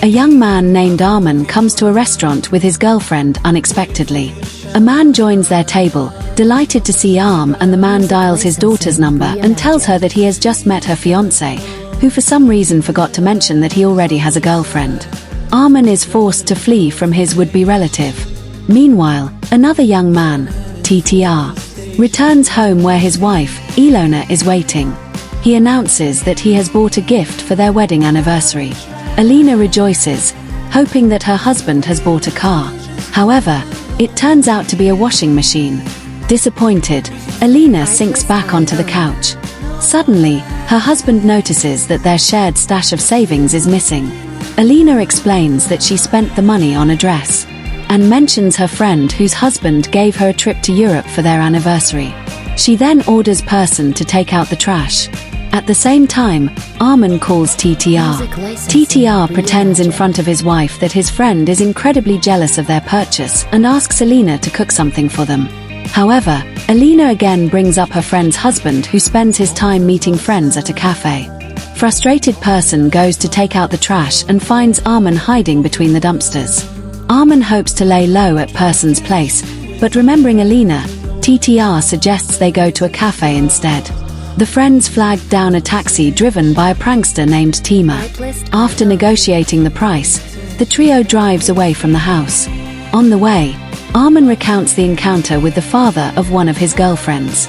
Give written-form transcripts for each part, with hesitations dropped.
A young man named Armin comes to a restaurant with his girlfriend unexpectedly. A man joins their table, delighted to see Arm, and the man dials his daughter's number and tells her that he has just met her fiancé, who for some reason forgot to mention that he already has a girlfriend. Armin is forced to flee from his would-be relative. Meanwhile, another young man, TTR, returns home where his wife, Ilona, is waiting. He announces that he has bought a gift for their wedding anniversary. Alina rejoices, hoping that her husband has bought a car. However, it turns out to be a washing machine. Disappointed, Alina sinks back onto the couch. Suddenly, her husband notices that their shared stash of savings is missing. Alina explains that she spent the money on a dress, and mentions her friend whose husband gave her a trip to Europe for their anniversary. She then orders Person to take out the trash. At the same time, Armin calls TTR. TTR pretends in front of his wife that his friend is incredibly jealous of their purchase and asks Alina to cook something for them. However, Alina again brings up her friend's husband, who spends his time meeting friends at a cafe. Frustrated Person goes to take out the trash and finds Armin hiding between the dumpsters. Armin hopes to lay low at Person's place, but remembering Alina, TTR suggests they go to a cafe instead. The friends flag down a taxi driven by a prankster named Tima. After negotiating the price, the trio drives away from the house. On the way, Armin recounts the encounter with the father of one of his girlfriends,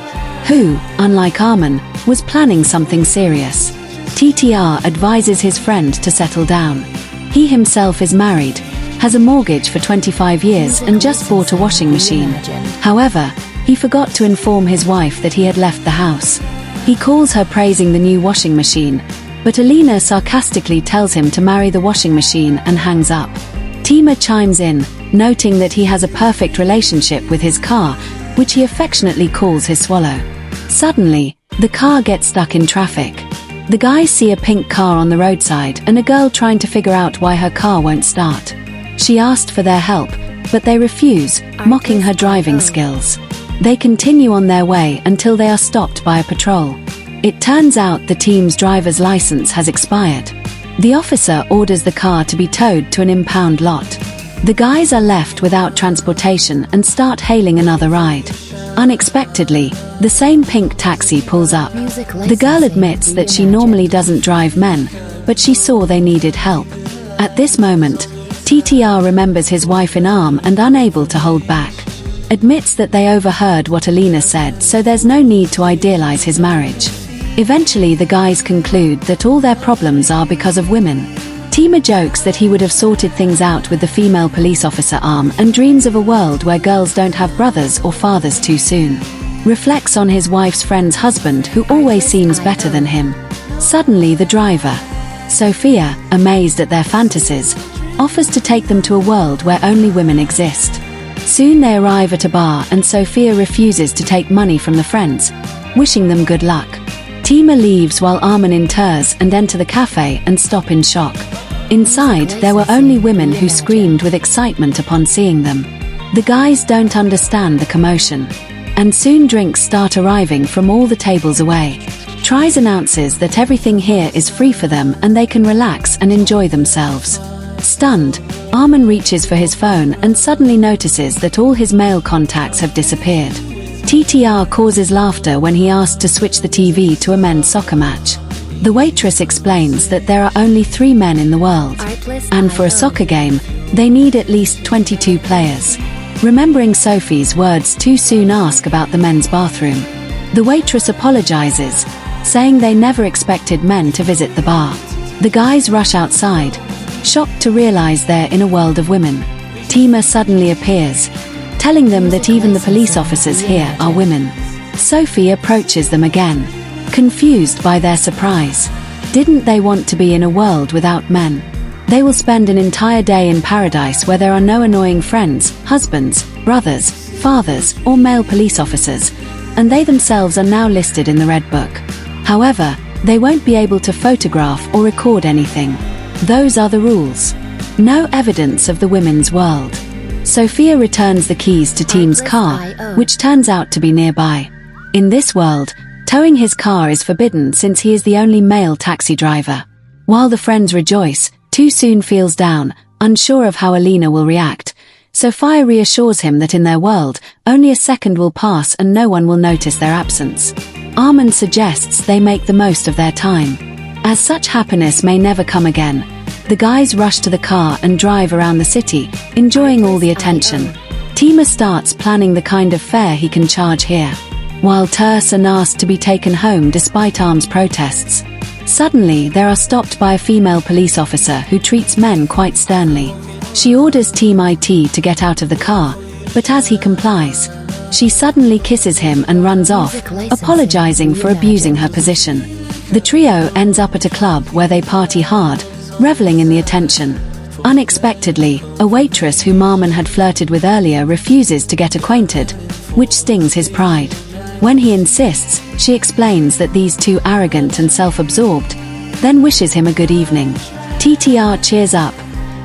who, unlike Armin, was planning something serious. TTR advises his friend to settle down. He himself is married, has a mortgage for 25 years and just bought a washing machine. However, he forgot to inform his wife that he had left the house. He calls her praising the new washing machine, but Alina sarcastically tells him to marry the washing machine and hangs up. Tima chimes in, noting that he has a perfect relationship with his car, which he affectionately calls his Swallow. Suddenly, the car gets stuck in traffic. The guys see a pink car on the roadside and a girl trying to figure out why her car won't start. She asked for their help, but they refuse, mocking her driving skills. They continue on their way until they are stopped by a patrol. It turns out the team's driver's license has expired. The officer orders the car to be towed to an impound lot. The guys are left without transportation and start hailing another ride. Unexpectedly, the same pink taxi pulls up. The girl admits that she normally doesn't drive men, but she saw they needed help. At this moment, TTR remembers his wife in Arm and, unable to hold back, admits that they overheard what Alina said, so there's no need to idealize his marriage. Eventually, the guys conclude that all their problems are because of women. Tima jokes that he would have sorted things out with the female police officer Arm, and dreams of a world where girls don't have brothers or fathers too soon. Reflects on his wife's friend's husband, who always seems better than him. Suddenly, the driver, Sophia, amazed at their fantasies, offers to take them to a world where only women exist. Soon they arrive at a bar and Sophia refuses to take money from the friends, wishing them good luck. Tima leaves while Armin enters and enter the cafe and stop in shock. Inside, there were only women who screamed with excitement upon seeing them. The guys don't understand the commotion, and soon drinks start arriving from all the tables away. Tries announces that everything here is free for them and they can relax and enjoy themselves. Stunned, Armin reaches for his phone and suddenly notices that all his male contacts have disappeared. TTR causes laughter when he asks to switch the TV to a men's soccer match. The waitress explains that there are only 3 men in the world, and for a soccer game, they need at least 22 players. Remembering Sophie's words, too soon ask about the men's bathroom. The waitress apologizes, saying they never expected men to visit the bar. The guys rush outside, shocked to realize they're in a world of women. Tima suddenly appears, telling them that even the police officers here are women. Sophie approaches them again, confused by their surprise. Didn't they want to be in a world without men? They will spend an entire day in paradise where there are no annoying friends, husbands, brothers, fathers, or male police officers, and they themselves are now listed in the Red Book. However, they won't be able to photograph or record anything. Those are the rules. No evidence of the women's world. Sophia returns the keys to Tim's car, which turns out to be nearby. In this world, towing his car is forbidden since he is the only male taxi driver. While the friends rejoice, Too Soon feels down, unsure of how Alina will react. Sophia reassures him that in their world, only a second will pass and no one will notice their absence. Armand suggests they make the most of their time, as such happiness may never come again. The guys rush to the car and drive around the city, enjoying all the attention. Tima starts planning the kind of fare he can charge here, while Turs are asked to be taken home despite Arm's protests. Suddenly, they are stopped by a female police officer who treats men quite sternly. She orders Team IT to get out of the car, but as he complies, she suddenly kisses him and runs off, apologizing for abusing her position. The trio ends up at a club where they party hard, reveling in the attention. Unexpectedly, a waitress whom Armand had flirted with earlier refuses to get acquainted, which stings his pride. When he insists, she explains that these two arrogant and self-absorbed, then wishes him a good evening. TTR cheers up,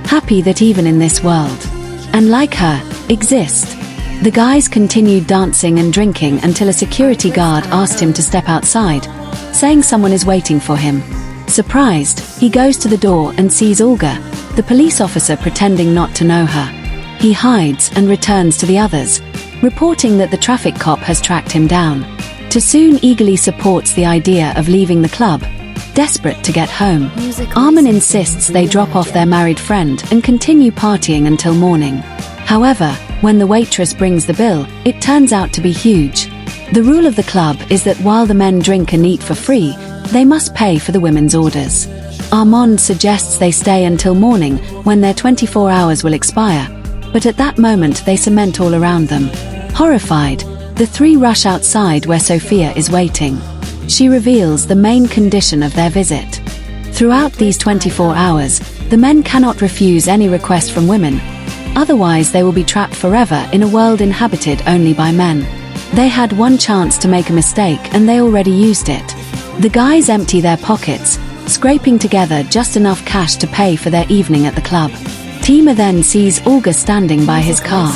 happy that even in this world, and like her, exist. The guys continued dancing and drinking until a security guard asked him to step outside, saying someone is waiting for him. Surprised, he goes to the door and sees Olga, the police officer pretending not to know her. He hides and returns to the others, reporting that the traffic cop has tracked him down. Too Soon eagerly supports the idea of leaving the club, desperate to get home. Armand insists they drop off their married friend and continue partying until morning. However, when the waitress brings the bill, it turns out to be huge. The rule of the club is that while the men drink and eat for free, they must pay for the women's orders. Armand suggests they stay until morning, when their 24 hours will expire, but at that moment they cement all around them. Horrified, the three rush outside where Sophia is waiting. She reveals the main condition of their visit. Throughout these 24 hours, the men cannot refuse any request from women, otherwise they will be trapped forever in a world inhabited only by men. They had one chance to make a mistake and they already used it. The guys empty their pockets, scraping together just enough cash to pay for their evening at the club. Tima then sees Olga standing by his car.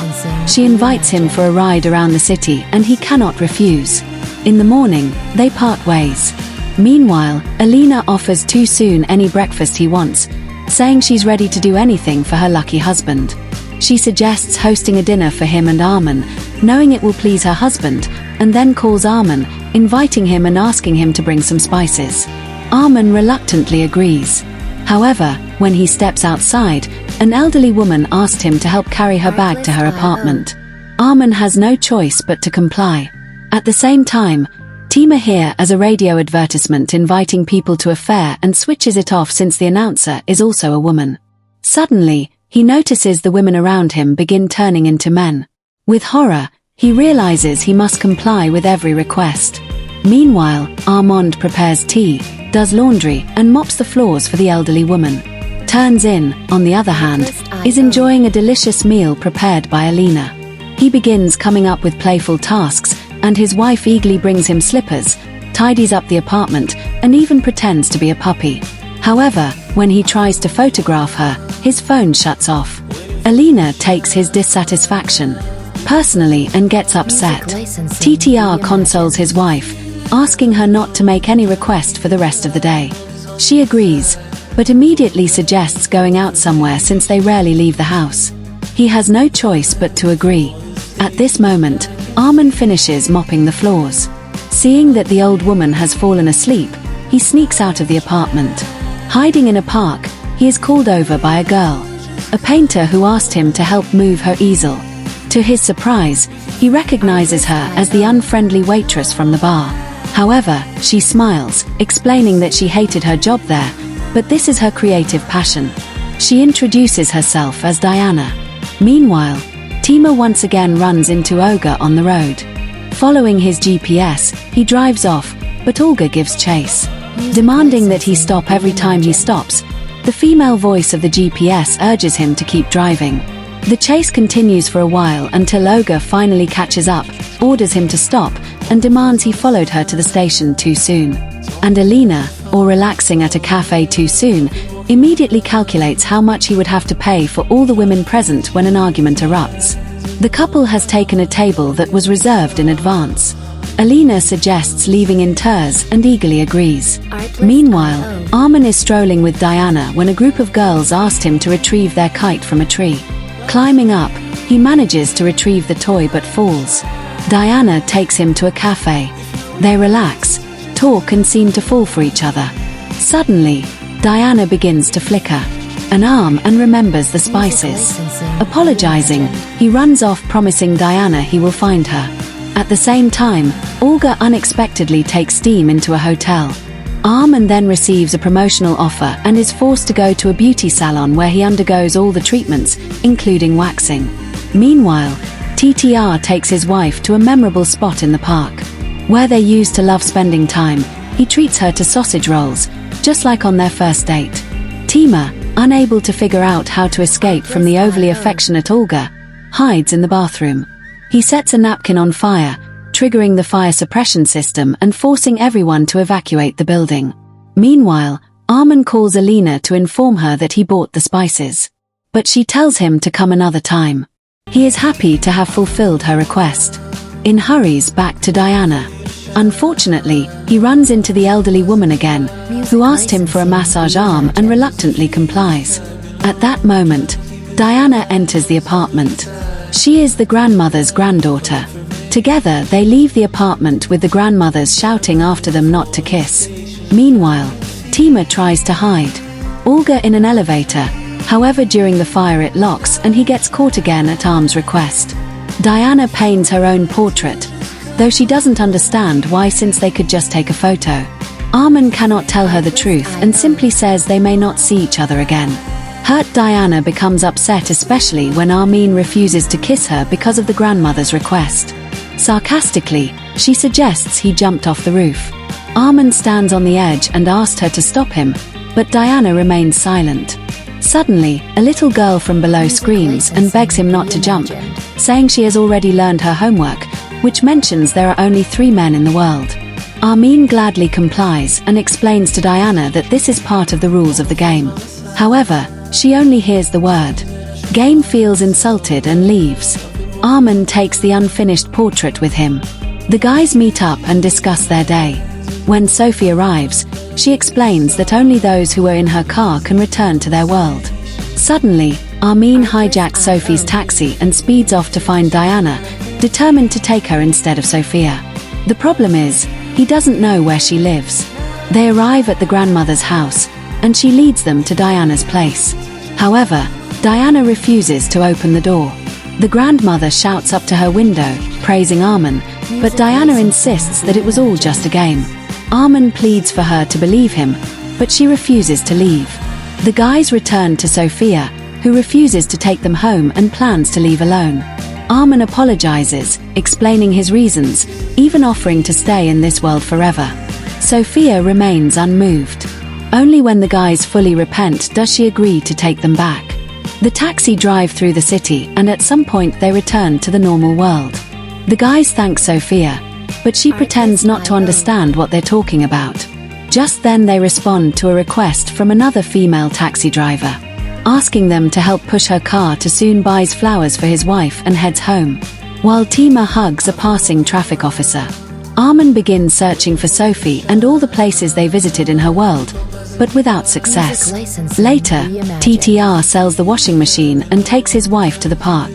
She invites him for a ride around the city and he cannot refuse. In the morning, they part ways. Meanwhile, Alina offers Too Soon any breakfast he wants, saying she's ready to do anything for her lucky husband. She suggests hosting a dinner for him and Armand, knowing it will please her husband, and then calls Armand, inviting him and asking him to bring some spices. Armand reluctantly agrees. However, when he steps outside, an elderly woman asked him to help carry her bag to her apartment. Armand has no choice but to comply. At the same time, Tima hears a radio advertisement inviting people to a fair and switches it off since the announcer is also a woman. Suddenly, he notices the women around him begin turning into men. With horror, he realizes he must comply with every request. Meanwhile, Armand prepares tea, does laundry, and mops the floors for the elderly woman. Turns in, on the other hand, is enjoying a delicious meal prepared by Alina. He begins coming up with playful tasks, and his wife eagerly brings him slippers, tidies up the apartment, and even pretends to be a puppy. However, when he tries to photograph her, his phone shuts off. Alina takes his dissatisfaction personally and gets upset. TTR consoles his wife, asking her not to make any request for the rest of the day. She agrees, but immediately suggests going out somewhere since they rarely leave the house. He has no choice but to agree. At this moment, Armand finishes mopping the floors. Seeing that the old woman has fallen asleep, he sneaks out of the apartment. Hiding in a park, he is called over by a girl, a painter who asked him to help move her easel. To his surprise, he recognizes her as the unfriendly waitress from the bar. However, she smiles, explaining that she hated her job there, but this is her creative passion. She introduces herself as Diana. Meanwhile, Tima once again runs into Olga on the road. Following his GPS, he drives off, but Olga gives chase. Demanding that he stop every time he stops, the female voice of the GPS urges him to keep driving. The chase continues for a while until Olga finally catches up, orders him to stop, and demands he followed her to the station too soon. And Alina, or relaxing at a cafe too soon, immediately calculates how much he would have to pay for all the women present when an argument erupts. The couple has taken a table that was reserved in advance. Alina suggests leaving in tears and eagerly agrees. Meanwhile, Armin is strolling with Diana when a group of girls asked him to retrieve their kite from a tree. Climbing up, he manages to retrieve the toy but falls. Diana takes him to a cafe. They relax, talk and seem to fall for each other. Suddenly, Diana begins to flicker an arm and remembers the spices. Apologizing, he runs off promising Diana he will find her. At the same time, Olga unexpectedly takes steam into a hotel. Armin then receives a promotional offer and is forced to go to a beauty salon where he undergoes all the treatments, including waxing. Meanwhile, TTR takes his wife to a memorable spot in the park. Where they used to love spending time, he treats her to sausage rolls, just like on their first date. Tima, unable to figure out how to escape from the overly affectionate Olga, hides in the bathroom. He sets a napkin on fire, triggering the fire suppression system and forcing everyone to evacuate the building. Meanwhile, Armin calls Alina to inform her that he bought the spices. But she tells him to come another time. He is happy to have fulfilled her request. In hurries back to Diana. Unfortunately, he runs into the elderly woman again, who asked him for a massage arm and reluctantly complies. At that moment, Diana enters the apartment. She is the grandmother's granddaughter. Together, they leave the apartment with the grandmothers shouting after them not to kiss. Meanwhile, Tima tries to hide Olga in an elevator. However, during the fire it locks and he gets caught again at Arm's request. Diana paints her own portrait, though she doesn't understand why since they could just take a photo. Armin cannot tell her the truth and simply says they may not see each other again. Hurt Diana becomes upset, especially when Armin refuses to kiss her because of the grandmother's request. Sarcastically, she suggests he jumped off the roof. Armin stands on the edge and asks her to stop him, but Diana remains silent. Suddenly, a little girl from below screams and begs him not to jump, saying she has already learned her homework, which mentions there are only 3 men in the world. Armin gladly complies and explains to Diana that this is part of the rules of the game. However, she only hears the word game, feels insulted and leaves. Armin takes the unfinished portrait with him. The guys meet up and discuss their day. When Sophie arrives, she explains that only those who are in her car can return to their world. Suddenly, Armin hijacks Sophie's taxi and speeds off to find Diana, determined to take her instead of Sophia. The problem is, he doesn't know where she lives. They arrive at the grandmother's house, and she leads them to Diana's place. However, Diana refuses to open the door. The grandmother shouts up to her window, praising Armin, but Diana insists that it was all just a game. Armin pleads for her to believe him, but she refuses to leave. The guys return to Sophia, who refuses to take them home and plans to leave alone. Armin apologizes, explaining his reasons, even offering to stay in this world forever. Sophia remains unmoved. Only when the guys fully repent does she agree to take them back. The taxi drive through the city and at some point they return to the normal world. The guys thank Sophia, but she pretends not to understand what they're talking about. Just then they respond to a request from another female taxi driver, asking them to help push her car. Soon buys flowers for his wife and heads home, while Tima hugs a passing traffic officer. Armin begins searching for Sophie and all the places they visited in her world, but without success. Later, TTR sells the washing machine and takes his wife to the park.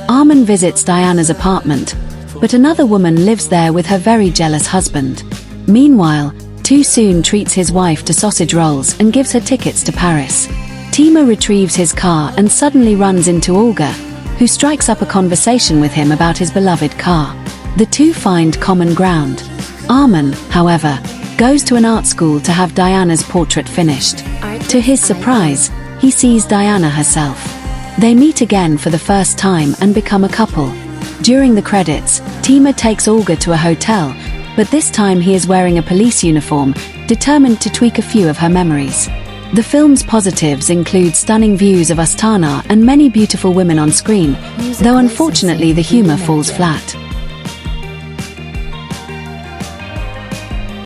Armin visits Diana's apartment, but another woman lives there with her very jealous husband. Meanwhile, Too Soon treats his wife to sausage rolls and gives her tickets to Paris. Tima retrieves his car and suddenly runs into Olga, who strikes up a conversation with him about his beloved car. The two find common ground. Armin, however, goes to an art school to have Diana's portrait finished. To his surprise, he sees Diana herself. They meet again for the first time and become a couple. During the credits, Tima takes Olga to a hotel, but this time he is wearing a police uniform, determined to tweak a few of her memories. The film's positives include stunning views of Astana and many beautiful women on screen, though unfortunately the humor falls flat.